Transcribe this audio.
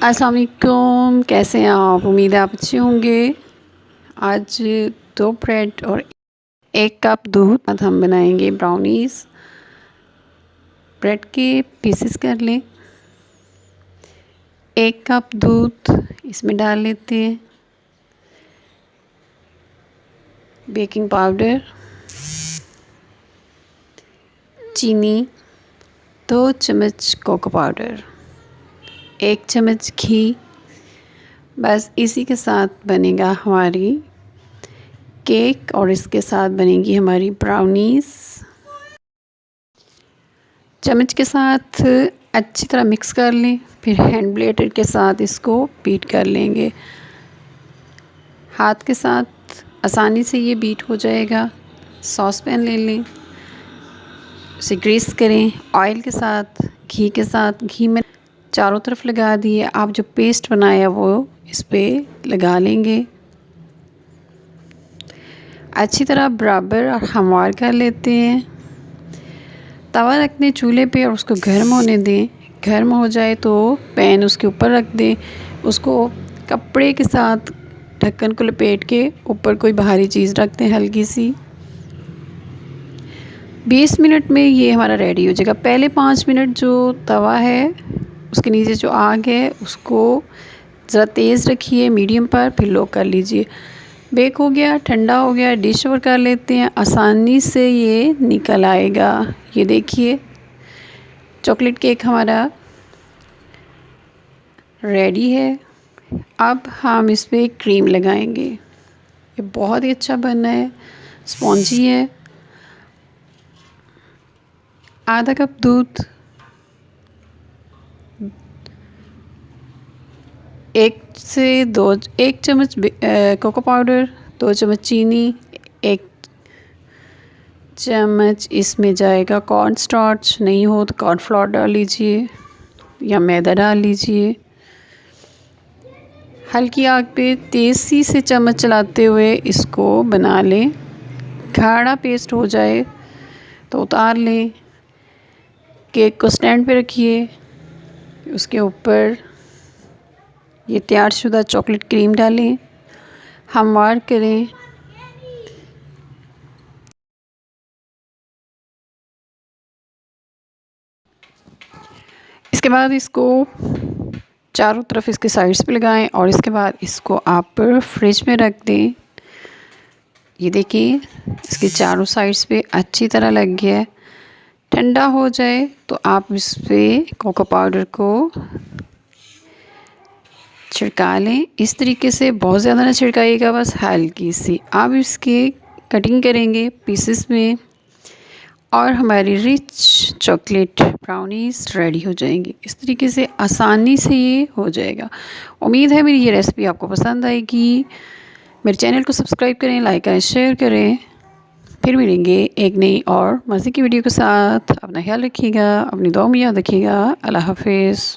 अस्सलाम वालेकुम, कैसे हैं आप? उम्मीद है आप अच्छे होंगे। आज 2 ब्रेड और 1 कप दूध आज हम बनाएंगे ब्राउनीज़। ब्रेड के पीसेस कर लें। 1 कप दूध इसमें डाल लेते हैं। बेकिंग पाउडर, चीनी, 2 चम्मच कोको पाउडर, 1 चम्मच घी। बस इसी के साथ बनेगा हमारी केक और इसके साथ बनेगी हमारी ब्राउनीज़। चम्मच के साथ अच्छी तरह मिक्स कर लें, फिर हैंड ब्लेंडर के साथ इसको बीट कर लेंगे। हाथ के साथ आसानी से ये बीट हो जाएगा। सॉस पैन ले लें, उसे ग्रीस करें ऑयल के साथ, घी के साथ। घी में चारों तरफ लगा दिए। आप जो पेस्ट बनाया वो इस पे लगा लेंगे। अच्छी तरह बराबर और हमवार कर लेते हैं। तवा रख दें चूल्हे पे और उसको गर्म होने दें। गर्म हो जाए तो पैन उसके ऊपर रख दें। उसको कपड़े के साथ ढक्कन को लपेट के ऊपर कोई भारी चीज़ रख दें हल्की सी। 20 मिनट में ये हमारा रेडी हो जाएगा। पहले 5 मिनट जो तवा है उसके नीचे जो आग है उसको ज़रा तेज़ रखिए मीडियम पर, फिर लो कर लीजिए। बेक हो गया, ठंडा हो गया, डिश ओवर कर लेते हैं। आसानी से ये निकल आएगा। ये देखिए चॉकलेट केक हमारा रेडी है। अब हम इस पर क्रीम लगाएंगे। ये बहुत ही अच्छा बना है, स्पॉन्जी है। आधा कप दूध, 1 चम्मच कोको पाउडर, 2 चम्मच चीनी, 1 चम्मच इसमें जाएगा कॉर्न स्टार्च। नहीं हो तो कॉर्नफ्लोर डाल लीजिए या मैदा डाल लीजिए। हल्की आग पे तेज़ी से चम्मच चलाते हुए इसको बना लें। गाढ़ा पेस्ट हो जाए तो उतार लें। केक को स्टैंड पे रखिए, उसके ऊपर ये तैयारशुदा चॉकलेट क्रीम डालें, हमवार करें। इसके बाद इसको चारों तरफ इसके साइड्स पे लगाएं और इसके बाद इसको आप फ्रिज में रख दें। ये देखिए इसके चारों साइड्स पे अच्छी तरह लग गया है। ठंडा हो जाए तो आप इस पर कोको पाउडर को छिड़का लें। इस तरीके से बहुत ज़्यादा ना छिड़काइएगा, बस हल्की सी। आप इसकी कटिंग करेंगे पीसेस में और हमारी रिच चॉकलेट ब्राउनीज़ रेडी हो जाएंगी। इस तरीके से आसानी से ये हो जाएगा। उम्मीद है मेरी ये रेसिपी आपको पसंद आएगी। मेरे चैनल को सब्सक्राइब करें, लाइक करें, शेयर करें। फिर मिलेंगे एक नई और मज़े की वीडियो के साथ। अपना ख्याल रखिएगा, अपनी दुआ में याद रखिएगा। अल्लाह हाफिज़।